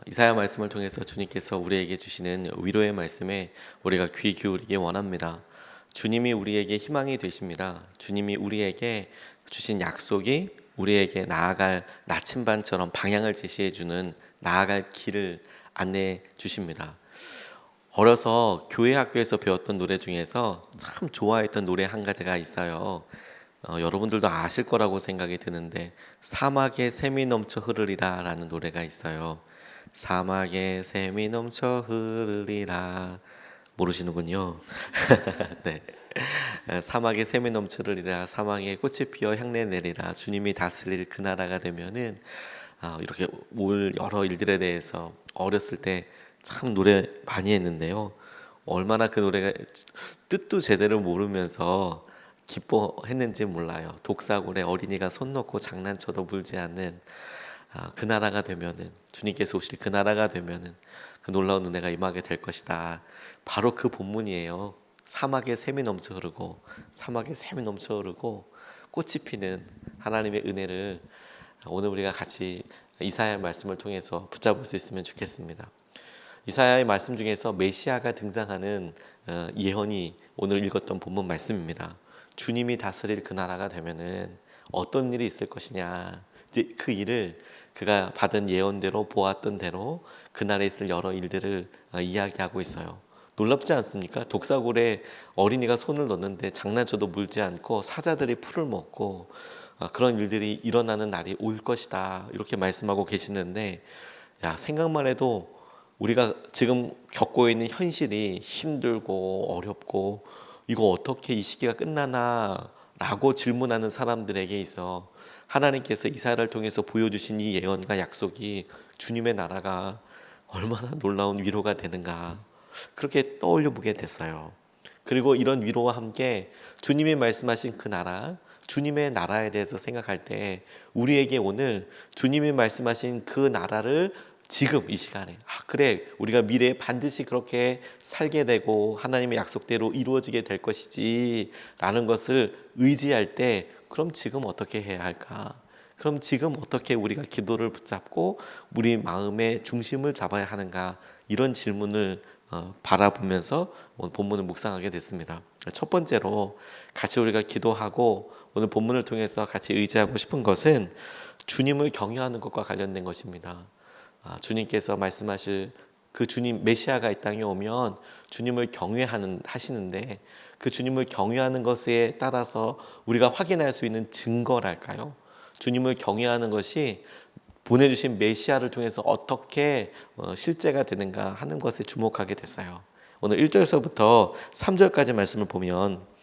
이사야 말씀을 통해서 주님께서 우리에게 주시는 위로의 말씀에 우리가 귀 기울이기 원합니다. 주님이 우리에게 희망이 되십니다. 주님이 우리에게 주신 약속이 우리에게 나아갈 나침반처럼 방향을 제시해 주는 나아갈 길을 안내해 주십니다. 어려서 교회 학교에서 배웠던 노래 중에서 참 좋아했던 노래 한 가지가 있어요. 여러분들도 아실 거라고 생각이 드는데 사막에 샘이 넘쳐 흐르리라 라는 노래가 있어요. 사막에 샘이 넘쳐 흐르리라. 모르시는군요. 네. 사막에 샘이 넘쳐 흐르리라. 사막에 꽃이 피어 향내 내리라. 주님이 다스릴 그 나라가 되면은 이렇게 올 여러 일들에 대해서 어렸을 때 참 노래 많이 했는데요. 얼마나 그 노래가 뜻도 제대로 모르면서 기뻐했는지 몰라요. 독사골에 어린이가 손 놓고 장난쳐도 물지 않는 그 나라가 되면은, 주님께서 오실 그 나라가 되면은 그 놀라운 은혜가 임하게 될 것이다. 바로 그 본문이에요. 사막에 샘이 넘쳐 흐르고, 사막에 샘이 넘쳐 흐르고 꽃이 피는 하나님의 은혜를 오늘 우리가 같이 이사야의 말씀을 통해서 붙잡을 수 있으면 좋겠습니다. 이사야의 말씀 중에서 메시아가 등장하는 예언이 오늘 읽었던 본문 말씀입니다. 주님이 다스릴 그 나라가 되면은 어떤 일이 있을 것이냐, 그 일을 그가 받은 예언대로 보았던 대로 그날에 있을 여러 일들을 이야기하고 있어요. 놀랍지 않습니까? 독사골에 어린이가 손을 넣는데 장난쳐도 물지 않고 사자들이 풀을 먹고 그런 일들이 일어나는 날이 올 것이다, 이렇게 말씀하고 계시는데, 생각만 해도 우리가 지금 겪고 있는 현실이 힘들고 어렵고 이거 어떻게 이 시기가 끝나나 라고 질문하는 사람들에게 있어 하나님께서 이사야를 통해서 보여주신 이 예언과 약속이, 주님의 나라가 얼마나 놀라운 위로가 되는가, 그렇게 떠올려 보게 됐어요. 그리고 이런 위로와 함께 주님이 말씀하신 그 나라, 주님의 나라에 대해서 생각할 때 우리에게 오늘 주님이 말씀하신 그 나라를 지금 이 시간에 그래, 우리가 미래에 반드시 그렇게 살게 되고 하나님의 약속대로 이루어지게 될 것이지 라는 것을 의지할 때, 그럼 지금 어떻게 해야 할까? 그럼 지금 어떻게 우리가 기도를 붙잡고 우리 마음의 중심을 잡아야 하는가? 이런 질문을 바라보면서 오늘 본문을 묵상하게 됐습니다. 첫 번째로 같이 우리가 기도하고 오늘 본문을 통해서 같이 의지하고 싶은 것은 주님을 경외하는 것과 관련된 것입니다. 주님께서 말씀하실 그 주님 메시아가 이 땅에 오면 주님을 하시는데, 그 주님을 경외하는 것에 따라서 우리가 확인할 수 있는 증거랄까요? 주님을 경외하는 것이 보내주신 메시아를 통해서 어떻게 실제가 되는가 하는 것에 주목하게 됐어요. 오늘 1절서부터 3절까지 말씀을 보면,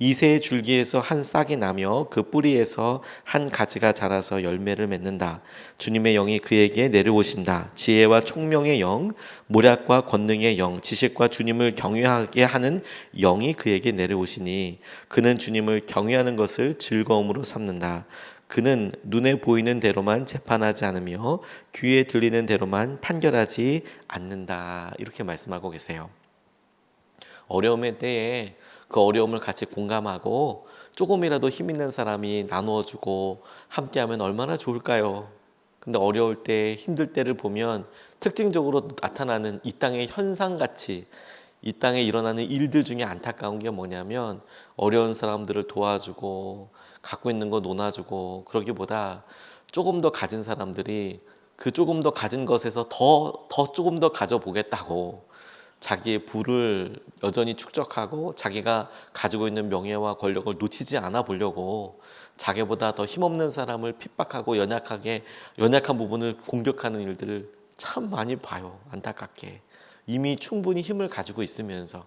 이새의 줄기에서 한 싹이 나며 그 뿌리에서 한 가지가 자라서 열매를 맺는다. 주님의 영이 그에게 내려오신다. 지혜와 총명의 영, 모략과 권능의 영, 지식과 주님을 경외하게 하는 영이 그에게 내려오시니 그는 주님을 경외하는 것을 즐거움으로 삼는다. 그는 눈에 보이는 대로만 재판하지 않으며 귀에 들리는 대로만 판결하지 않는다. 이렇게 말씀하고 계세요. 어려움의 때에 그 어려움을 같이 공감하고 조금이라도 힘 있는 사람이 나누어주고 함께하면 얼마나 좋을까요? 근데 어려울 때, 힘들 때를 보면 특징적으로 나타나는 이 땅의 현상같이, 이 땅에 일어나는 일들 중에 안타까운 게 뭐냐면, 어려운 사람들을 도와주고 갖고 있는 거 논아주고 그러기보다 조금 더 가진 사람들이 그 조금 더 가진 것에서 더 조금 더 가져보겠다고 자기의 부를 여전히 축적하고 자기가 가지고 있는 명예와 권력을 놓치지 않아 보려고 자기보다 더 힘없는 사람을 핍박하고 연약한 부분을 공격하는 일들을 참 많이 봐요. 안타깝게. 이미 충분히 힘을 가지고 있으면서,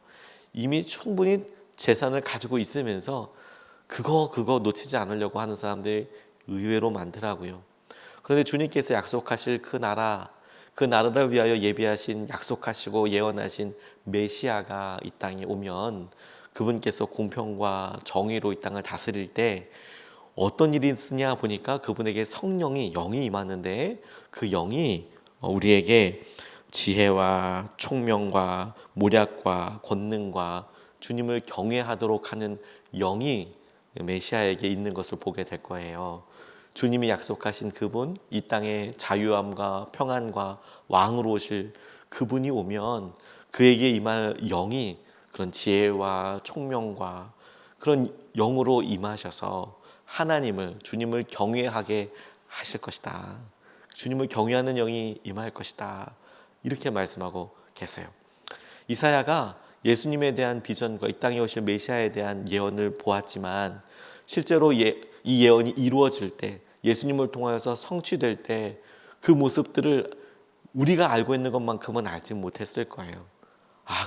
이미 충분히 재산을 가지고 있으면서 그거 놓치지 않으려고 하는 사람들이 의외로 많더라고요. 그런데 주님께서 약속하실 그 나라, 그 나라를 위하여 예비하신, 약속하시고 예언하신 메시아가 이 땅에 오면 그분께서 공평과 정의로 이 땅을 다스릴 때 어떤 일이 있으냐 보니까 그분에게 성령이, 영이 임하는데, 그 영이 우리에게 지혜와 총명과 모략과 권능과 주님을 경외하도록 하는 영이 메시아에게 있는 것을 보게 될 거예요. 주님이 약속하신 그분, 이 땅에 자유함과 평안과 왕으로 오실 그분이 오면 그에게 임할 영이 그런 지혜와 총명과 그런 영으로 임하셔서 하나님을, 주님을 경외하게 하실 것이다. 주님을 경외하는 영이 임할 것이다. 이렇게 말씀하고 계세요. 이사야가 예수님에 대한 비전과 이 땅에 오실 메시아에 대한 예언을 보았지만 실제로 이 예언이 이루어질 때, 예수님을 통하여서 성취될 때 그 모습들을 우리가 알고 있는 것만큼은 알지 못했을 거예요.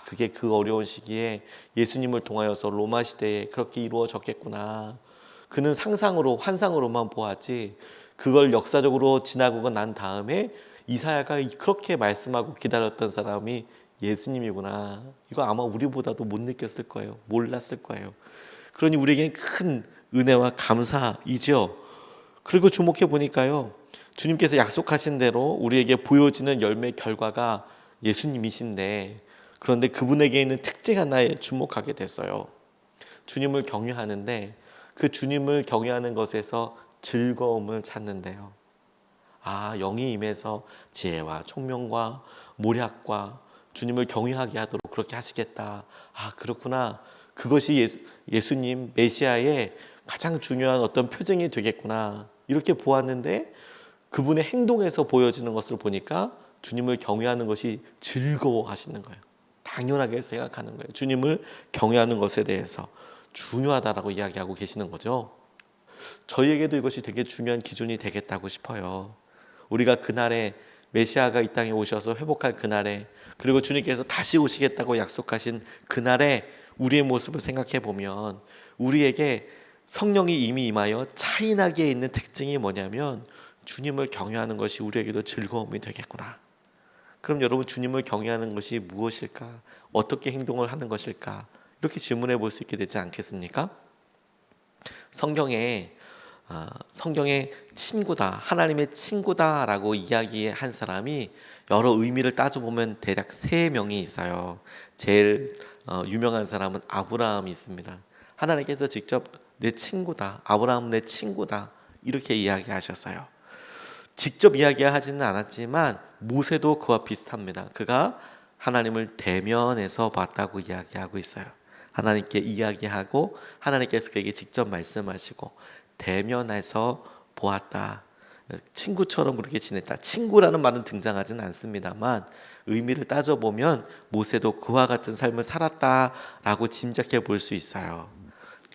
그게 그 어려운 시기에 예수님을 통하여서 로마 시대에 그렇게 이루어졌겠구나. 그는 상상으로, 환상으로만 보았지 그걸 역사적으로 지나고 난 다음에 이사야가 그렇게 말씀하고 기다렸던 사람이 예수님이구나. 이거 아마 우리보다도 못 느꼈을 거예요. 몰랐을 거예요. 그러니 우리에게는 큰 은혜와 감사이죠. 그리고 주목해 보니까요, 주님께서 약속하신 대로 우리에게 보여지는 열매 결과가 예수님이신데, 그런데 그분에게 있는 특징 하나에 주목하게 됐어요. 주님을 경외하는데 그 주님을 경외하는 것에서 즐거움을 찾는데요. 영이 임해서 지혜와 총명과 모략과 주님을 경외하게 하도록 그렇게 하시겠다. 그렇구나. 그것이 예수님 메시아의 가장 중요한 어떤 표징이 되겠구나. 이렇게 보았는데 그분의 행동에서 보여지는 것을 보니까 주님을 경외하는 것이 즐거워하시는 거예요. 당연하게 생각하는 거예요. 주님을 경외하는 것에 대해서 중요하다라고 이야기하고 계시는 거죠. 저희에게도 이것이 되게 중요한 기준이 되겠다고 싶어요. 우리가 그날에 메시아가 이 땅에 오셔서 회복할 그날에, 그리고 주님께서 다시 오시겠다고 약속하신 그날에 우리의 모습을 생각해 보면 우리에게 성령이 이미 임하여 차이나게 있는 특징이 뭐냐면 주님을 경외하는 것이 우리에게도 즐거움이 되겠구나. 그럼 여러분, 주님을 경외하는 것이 무엇일까? 어떻게 행동을 하는 것일까? 이렇게 질문해 볼 수 있게 되지 않겠습니까? 성경에 친구다, 하나님의 친구다라고 이야기한 사람이 여러 의미를 따져보면 대략 3명이 있어요. 제일 유명한 사람은 아브라함이 있습니다. 하나님께서 직접 내 친구다, 아브라함 내 친구다, 이렇게 이야기하셨어요. 직접 이야기하지는 않았지만 모세도 그와 비슷합니다. 그가 하나님을 대면에서 봤다고 이야기하고 있어요. 하나님께 이야기하고 하나님께서 그에게 직접 말씀하시고 대면에서 보았다. 친구처럼 그렇게 지냈다. 친구라는 말은 등장하지는 않습니다만 의미를 따져보면 모세도 그와 같은 삶을 살았다라고 짐작해 볼 수 있어요.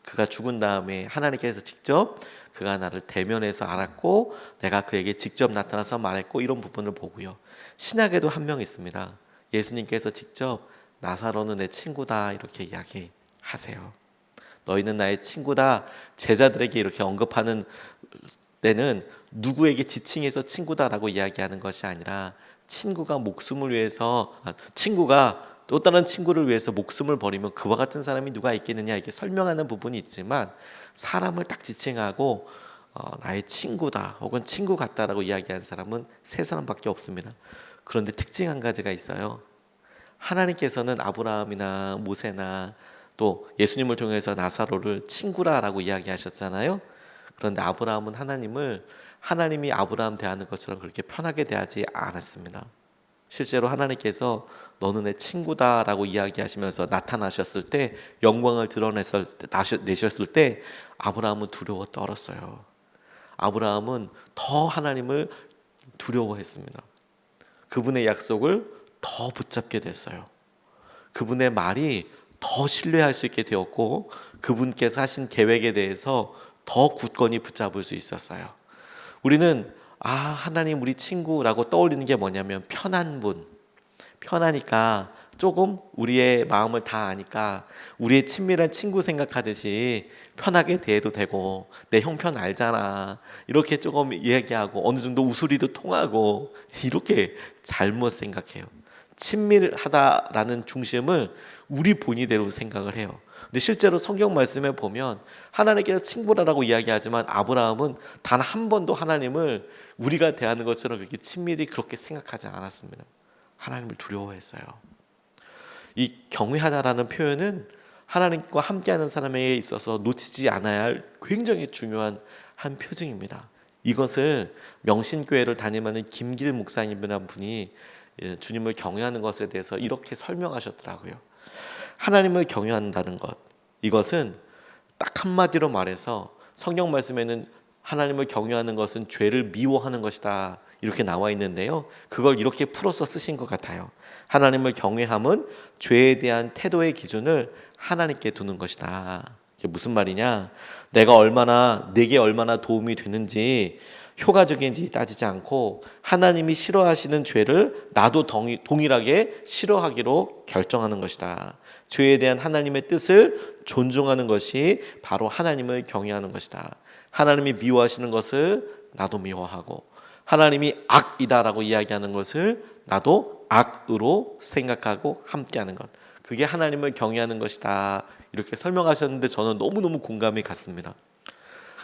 그가 죽은 다음에 하나님께서 직접 그가 나를 대면해서 알았고 내가 그에게 직접 나타나서 말했고, 이런 부분을 보고요. 신약에도 한 명 있습니다. 예수님께서 직접 나사로는 내 친구다 이렇게 이야기하세요. 너희는 나의 친구다. 제자들에게 이렇게 언급하는 때는 누구에게 지칭해서 친구다라고 이야기하는 것이 아니라 친구가 목숨을 위해서, 친구가 또 다른 친구를 위해서 목숨을 버리면 그와 같은 사람이 누가 있겠느냐, 이렇게 설명하는 부분이 있지만 사람을 딱 지칭하고 나의 친구다 혹은 친구 같다라고 이야기한 사람은 3사람밖에 없습니다. 그런데 특징 한 가지가 있어요. 하나님께서는 아브라함이나 모세나 또 예수님을 통해서 나사로를 친구라라고 이야기하셨잖아요. 그런데 아브라함은 하나님이 아브라함 대하는 것처럼 그렇게 편하게 대하지 않았습니다. 실제로 하나님께서 너는 내 친구다라고 이야기하시면서 나타나셨을 때, 영광을 내셨을 때 아브라함은 두려워 떨었어요. 아브라함은 더 하나님을 두려워했습니다. 그분의 약속을 더 붙잡게 됐어요. 그분의 말이 더 신뢰할 수 있게 되었고 그분께서 하신 계획에 대해서 더 굳건히 붙잡을 수 있었어요. 우리는 하나님 우리 친구라고 떠올리는 게 뭐냐면 편한 분, 편하니까 조금 우리의 마음을 다 아니까 우리의 친밀한 친구 생각하듯이 편하게 대해도 되고 내 형편 알잖아 이렇게 조금 얘기하고 어느 정도 웃소리도 통하고 이렇게 잘못 생각해요. 친밀하다라는 중심을 우리 본의대로 생각을 해요. 근데 실제로 성경 말씀에 보면 하나님께서 친구라고 이야기하지만 아브라함은 단 한 번도 하나님을 우리가 대하는 것처럼 그렇게 친밀히 그렇게 생각하지 않았습니다. 하나님을 두려워했어요. 이 경외하다라는 표현은 하나님과 함께하는 사람에게 있어서 놓치지 않아야 할 굉장히 중요한 한 표징입니다. 이것을 명신교회를 다니는 김길 목사님이라는 분이 주님을 경외하는 것에 대해서 이렇게 설명하셨더라고요. 하나님을 경외한다는 것, 이것은 딱 한마디로 말해서 성경 말씀에는 하나님을 경외하는 것은 죄를 미워하는 것이다 이렇게 나와 있는데요, 그걸 이렇게 풀어서 쓰신 것 같아요. 하나님을 경외함은 죄에 대한 태도의 기준을 하나님께 두는 것이다. 이게 무슨 말이냐, 내게 얼마나 도움이 되는지 효과적인지 따지지 않고 하나님이 싫어하시는 죄를 나도 동일하게 싫어하기로 결정하는 것이다. 죄에 대한 하나님의 뜻을 존중하는 것이 바로 하나님을 경외하는 것이다. 하나님이 미워하시는 것을 나도 미워하고, 하나님이 악이다라고 이야기하는 것을 나도 악으로 생각하고 함께하는 것, 그게 하나님을 경외하는 것이다 이렇게 설명하셨는데 저는 너무너무 공감이 갔습니다.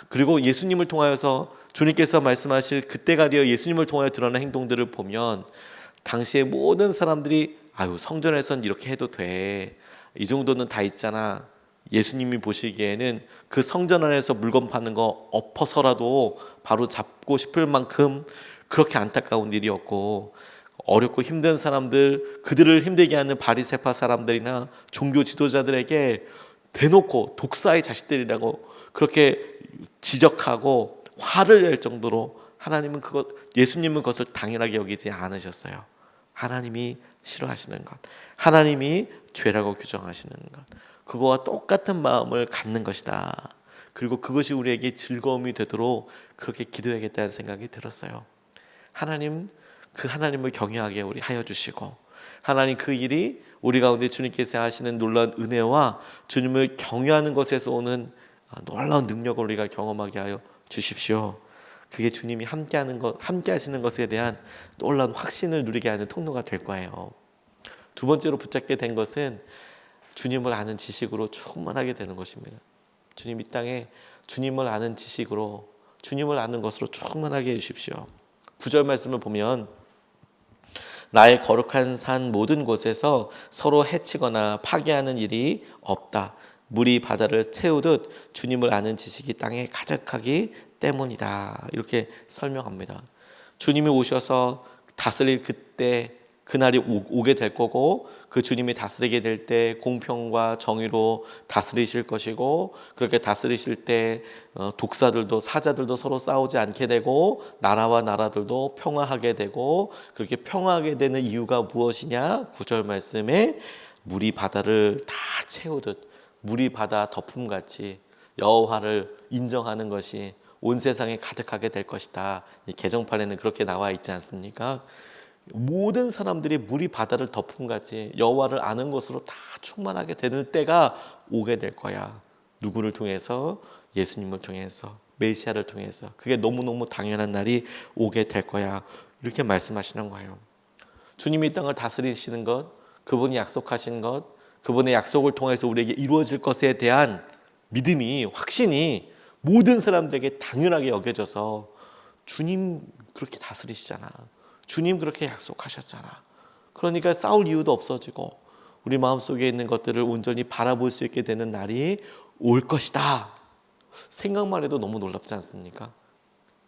그리고 예수님을 통하여서 주님께서 말씀하실 그때가 되어 예수님을 통하여 드러난 행동들을 보면 당시에 모든 사람들이 성전에선 이렇게 해도 돼, 이 정도는 다 있잖아. 예수님이 보시기에는 그 성전 안에서 물건 파는 거 엎어서라도 바로 잡고 싶을 만큼 그렇게 안타까운 일이었고, 어렵고 힘든 사람들, 그들을 힘들게 하는 바리새파 사람들이나 종교 지도자들에게 대놓고 독사의 자식들이라고 그렇게 지적하고 화를 낼 정도로 예수님은 그것을 당연하게 여기지 않으셨어요. 하나님이 싫어하시는 것, 하나님이 죄라고 규정하시는 것, 그거와 똑같은 마음을 갖는 것이다. 그리고 그것이 우리에게 즐거움이 되도록 그렇게 기도해야겠다는 생각이 들었어요. 그 하나님을 경외하게 우리 하여 주시고, 하나님 그 일이 우리 가운데 주님께서 하시는 놀라운 은혜와 주님을 경외하는 것에서 오는 놀라운 능력을 우리가 경험하게 하여 주십시오. 그게 주님이 함께 하시는 것에 대한 놀라운 확신을 누리게 하는 통로가 될 거예요. 두 번째로 붙잡게 된 것은 주님을 아는 지식으로 충만하게 되는 것입니다. 주님 이 땅에 주님을 아는 지식으로, 주님을 아는 것으로 충만하게 해주십시오. 9절 말씀을 보면 나의 거룩한 산 모든 곳에서 서로 해치거나 파괴하는 일이 없다. 물이 바다를 채우듯 주님을 아는 지식이 땅에 가득하기 때문이다. 이렇게 설명합니다. 주님이 오셔서 다스릴 그날이 오게 될 거고, 그 주님이 다스리게 될 때 공평과 정의로 다스리실 것이고, 그렇게 다스리실 때 독사들도 사자들도 서로 싸우지 않게 되고, 나라와 나라들도 평화하게 되고, 그렇게 평화하게 되는 이유가 무엇이냐? 9절 말씀에 물이 바다를 다 채우듯, 물이 바다 덮음같이 여호와를 인정하는 것이 온 세상에 가득하게 될 것이다. 이 개정판에는 그렇게 나와 있지 않습니까? 모든 사람들이 물이 바다를 덮음같이 여호와를 아는 것으로 다 충만하게 되는 때가 오게 될 거야. 누구를 통해서? 예수님을 통해서, 메시아를 통해서. 그게 너무너무 당연한 날이 오게 될 거야. 이렇게 말씀하시는 거예요. 주님이 이 땅을 다스리시는 것, 그분이 약속하신 것, 그분의 약속을 통해서 우리에게 이루어질 것에 대한 믿음이, 확신이 모든 사람들에게 당연하게 여겨져서, 주님 그렇게 다스리시잖아, 주님 그렇게 약속하셨잖아, 그러니까 싸울 이유도 없어지고 우리 마음속에 있는 것들을 온전히 바라볼 수 있게 되는 날이 올 것이다. 생각만 해도 너무 놀랍지 않습니까?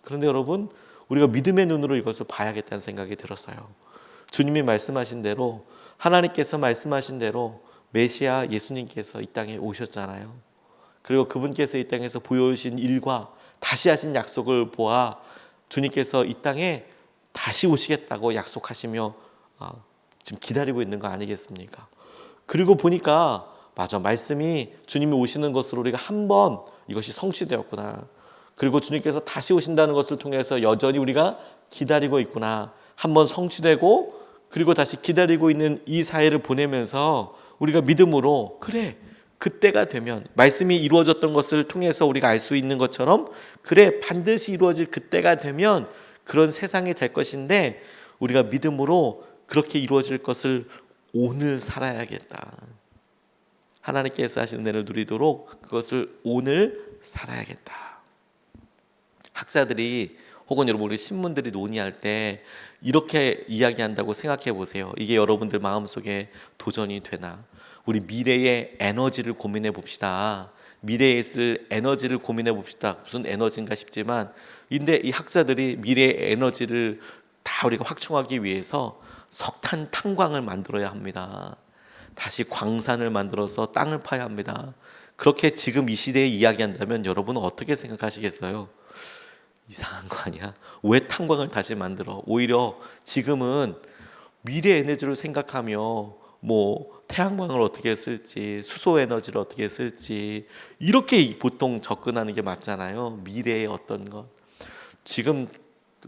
그런데 여러분, 우리가 믿음의 눈으로 이것을 봐야겠다는 생각이 들었어요. 주님이 말씀하신 대로, 하나님께서 말씀하신 대로 메시아 예수님께서 이 땅에 오셨잖아요. 그리고 그분께서 이 땅에서 보여주신 일과 다시 하신 약속을 보아 주님께서 이 땅에 다시 오시겠다고 약속하시며 지금 기다리고 있는 거 아니겠습니까? 그리고 보니까 맞아, 말씀이 주님이 오시는 것으로 우리가 한번 이것이 성취되었구나, 그리고 주님께서 다시 오신다는 것을 통해서 여전히 우리가 기다리고 있구나, 한번 성취되고 그리고 다시 기다리고 있는 이 사회를 보내면서 우리가 믿음으로, 그래 그때가 되면 말씀이 이루어졌던 것을 통해서 우리가 알 수 있는 것처럼, 그래 반드시 이루어질 그때가 되면 그런 세상이 될 것인데, 우리가 믿음으로 그렇게 이루어질 것을 오늘 살아야겠다. 하나님께서 하신 은혜를 누리도록 그것을 오늘 살아야겠다. 학자들이 혹은 여러분 우리 신문들이 논의할 때 이렇게 이야기한다고 생각해 보세요. 이게 여러분들 마음속에 도전이 되나? 우리 미래의 에너지를 고민해 봅시다. 미래에 있을 에너지를 고민해 봅시다. 무슨 에너지인가 싶지만, 근데 이 학자들이 미래의 에너지를 다 우리가 확충하기 위해서 석탄 탄광을 만들어야 합니다. 다시 광산을 만들어서 땅을 파야 합니다. 그렇게 지금 이 시대에 이야기한다면 여러분은 어떻게 생각하시겠어요? 이상한 거 아니야? 왜 탄광을 다시 만들어? 오히려 지금은 미래 에너지를 생각하며 뭐 태양광을 어떻게 쓸지, 수소 에너지를 어떻게 쓸지, 이렇게 보통 접근하는 게 맞잖아요. 미래의 어떤 것. 지금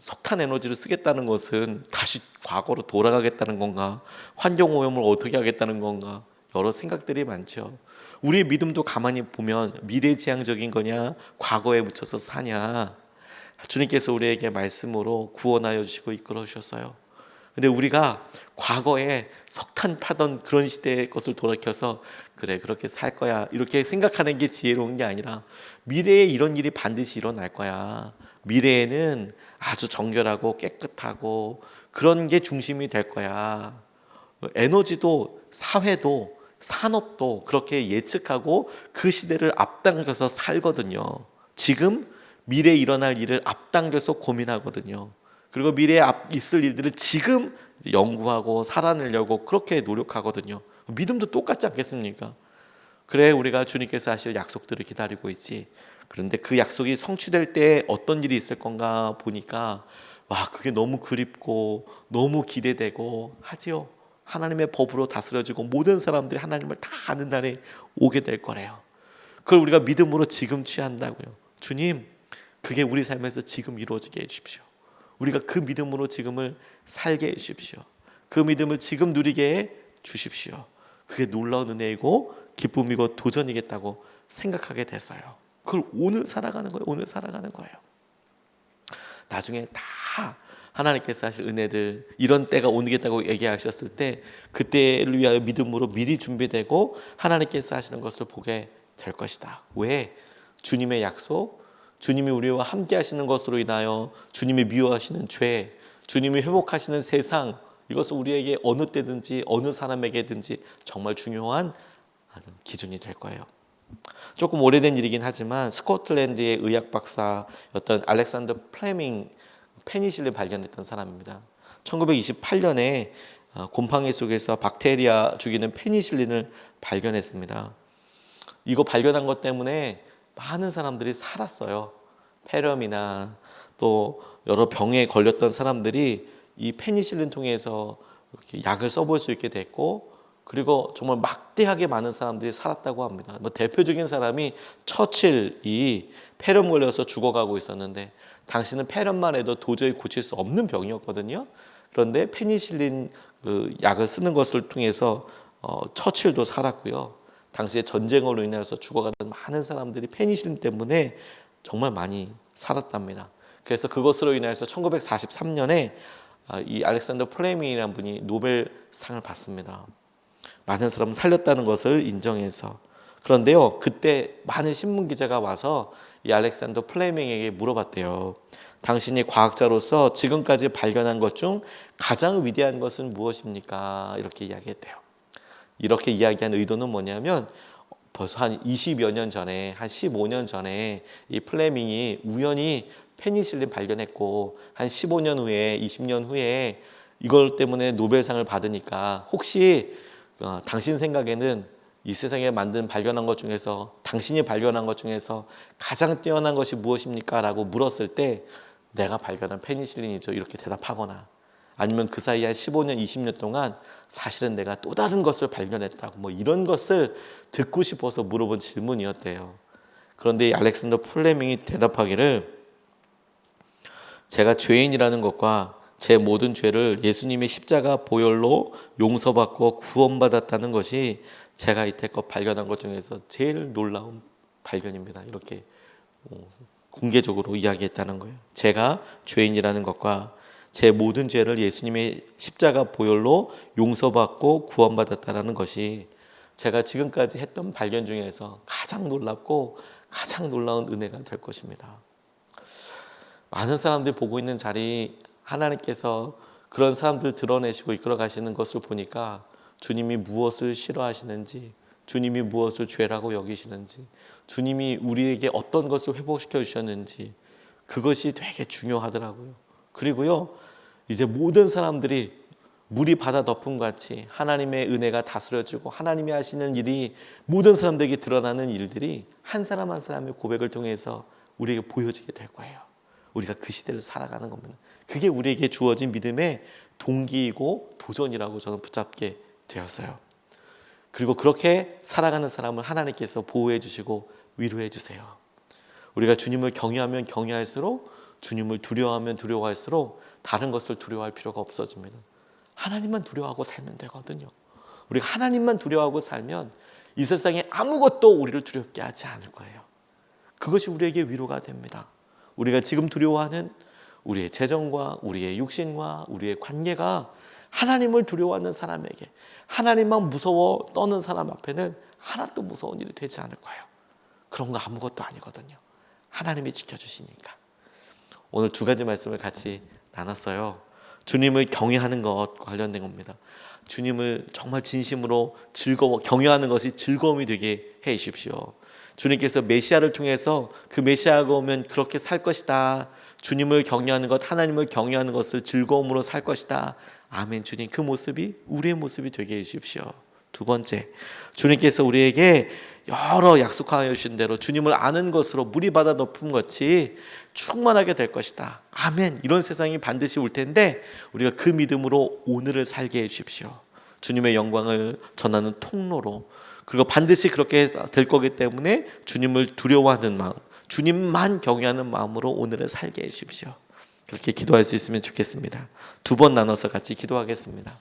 석탄 에너지를 쓰겠다는 것은 다시 과거로 돌아가겠다는 건가? 환경 오염을 어떻게 하겠다는 건가? 여러 생각들이 많죠. 우리의 믿음도 가만히 보면 미래지향적인 거냐, 과거에 묻혀서 사냐. 주님께서 우리에게 말씀으로 구원하여 주시고 이끌어 주셨어요. 근데 우리가 과거에 석탄 파던 그런 시대의 것을 돌이켜서 그래 그렇게 살 거야 이렇게 생각하는 게 지혜로운 게 아니라, 미래에 이런 일이 반드시 일어날 거야. 미래에는 아주 정결하고 깨끗하고 그런 게 중심이 될 거야. 에너지도 사회도 산업도 그렇게 예측하고 그 시대를 앞당겨서 살거든요. 지금 미래에 일어날 일을 앞당겨서 고민하거든요. 그리고 미래에 있을 일들을 지금 연구하고 살아내려고 그렇게 노력하거든요. 믿음도 똑같지 않겠습니까? 그래 우리가 주님께서 하실 약속들을 기다리고 있지. 그런데 그 약속이 성취될 때 어떤 일이 있을 건가 보니까 와, 그게 너무 그립고 너무 기대되고 하지요. 하나님의 법으로 다스려지고 모든 사람들이 하나님을 다 아는 날에 오게 될 거래요. 그걸 우리가 믿음으로 지금 취한다고요. 주님, 그게 우리 삶에서 지금 이루어지게 해주십시오. 우리가 그 믿음으로 지금을 살게 해주십시오. 그 믿음을 지금 누리게 해 주십시오. 그게 놀라운 은혜이고 기쁨이고 도전이겠다고 생각하게 됐어요. 그걸 오늘 살아가는 거예요. 오늘 살아가는 거예요. 나중에 다 하나님께서 하실 은혜들, 이런 때가 오겠다고 얘기하셨을 때 그때를 위하여 믿음으로 미리 준비되고 하나님께서 하시는 것을 보게 될 것이다. 왜? 주님의 약속, 주님이 우리와 함께 하시는 것으로 인하여 주님이 미워하시는 죄, 주님이 회복하시는 세상, 이것은 우리에게 어느 때든지 어느 사람에게든지 정말 중요한 기준이 될 거예요. 조금 오래된 일이긴 하지만 스코틀랜드의 의학 박사였던 알렉산더 플레밍, 페니실린 발견했던 사람입니다. 1928년에 곰팡이 속에서 박테리아 죽이는 페니실린을 발견했습니다. 이거 발견한 것 때문에 많은 사람들이 살았어요. 폐렴이나 또 여러 병에 걸렸던 사람들이 이 페니실린 통해서 이렇게 약을 써볼 수 있게 됐고, 그리고 정말 막대하게 많은 사람들이 살았다고 합니다. 뭐 대표적인 사람이 처칠이 폐렴 걸려서 죽어가고 있었는데, 당시는 폐렴만 해도 도저히 고칠 수 없는 병이었거든요. 그런데 페니실린 그 약을 쓰는 것을 통해서 처칠도 살았고요. 당시에 전쟁으로 인해서 죽어가던 많은 사람들이 페니실린 때문에 정말 많이 살았답니다. 그래서 그것으로 인해서 1943년에 이 알렉산더 플레밍이라는 분이 노벨상을 받습니다. 많은 사람을 살렸다는 것을 인정해서. 그런데요, 그때 많은 신문 기자가 와서 이 알렉산더 플레밍에게 물어봤대요. 당신이 과학자로서 지금까지 발견한 것 중 가장 위대한 것은 무엇입니까? 이렇게 이야기했대요. 이렇게 이야기한 의도는 뭐냐면, 벌써 한 20여 년 전에, 한 15년 전에 이 플레밍이 우연히 페니실린 발견했고, 한 15년 후에, 20년 후에 이걸 때문에 노벨상을 받으니까 혹시 당신 생각에는 이 세상에 만든 발견한 것 중에서, 당신이 발견한 것 중에서 가장 뛰어난 것이 무엇입니까? 라고 물었을 때 내가 발견한 페니실린이죠, 이렇게 대답하거나, 아니면 그 사이에 한 15년, 20년 동안 사실은 내가 또 다른 것을 발견했다고, 뭐 이런 것을 듣고 싶어서 물어본 질문이었대요. 그런데 이 알렉산더 플레밍이 대답하기를, 제가 죄인이라는 것과 제 모든 죄를 예수님의 십자가 보혈로 용서받고 구원받았다는 것이 제가 이때껏 발견한 것 중에서 제일 놀라운 발견입니다. 이렇게 공개적으로 이야기했다는 거예요. 제가 죄인이라는 것과 제 모든 죄를 예수님의 십자가 보혈로 용서받고 구원받았다는 것이 제가 지금까지 했던 발견 중에서 가장 놀랍고 가장 놀라운 은혜가 될 것입니다. 많은 사람들이 보고 있는 자리, 하나님께서 그런 사람들을 드러내시고 이끌어 가시는 것을 보니까 주님이 무엇을 싫어하시는지, 주님이 무엇을 죄라고 여기시는지, 주님이 우리에게 어떤 것을 회복시켜 주셨는지, 그것이 되게 중요하더라고요. 그리고요, 이제 모든 사람들이 물이 바다 덮음 같이 하나님의 은혜가 다스려지고 하나님이 하시는 일이 모든 사람들에게 드러나는 일들이 한 사람 한 사람의 고백을 통해서 우리에게 보여지게 될 거예요. 우리가 그 시대를 살아가는 겁니다. 그게 우리에게 주어진 믿음의 동기이고 도전이라고 저는 붙잡게 되었어요. 그리고 그렇게 살아가는 사람을 하나님께서 보호해 주시고 위로해 주세요. 우리가 주님을 경외하면 경외할수록, 주님을 두려워하면 두려워할수록 다른 것을 두려워할 필요가 없어집니다. 하나님만 두려워하고 살면 되거든요. 우리가 하나님만 두려워하고 살면 이 세상에 아무것도 우리를 두렵게 하지 않을 거예요. 그것이 우리에게 위로가 됩니다. 우리가 지금 두려워하는 우리의 재정과 우리의 육신과 우리의 관계가 하나님을 두려워하는 사람에게, 하나님만 무서워 떠는 사람 앞에는 하나도 무서운 일이 되지 않을 거예요. 그런 거 아무것도 아니거든요. 하나님이 지켜주시니까. 오늘 두 가지 말씀을 같이 나눴어요. 주님을 경외하는 것과 관련된 겁니다. 주님을 정말 진심으로 경외하는 것이 즐거움이 되게 해 주십시오. 주님께서 메시아를 통해서 그 메시아가 오면 그렇게 살 것이다. 주님을 경외하는 것, 하나님을 경외하는 것을 즐거움으로 살 것이다. 아멘. 주님, 그 모습이 우리의 모습이 되게 해 주십시오. 두 번째, 주님께서 우리에게 여러 약속하여 주신 대로 주님을 아는 것으로 물이 바다 덮음 같이 충만하게 될 것이다. 아멘. 이런 세상이 반드시 올 텐데 우리가 그 믿음으로 오늘을 살게 해 주십시오. 주님의 영광을 전하는 통로로, 그리고 반드시 그렇게 될 거기 때문에 주님을 두려워하는 마음, 주님만 경외하는 마음으로 오늘을 살게 해 주십시오. 그렇게 기도할 수 있으면 좋겠습니다. 두 번 나눠서 같이 기도하겠습니다.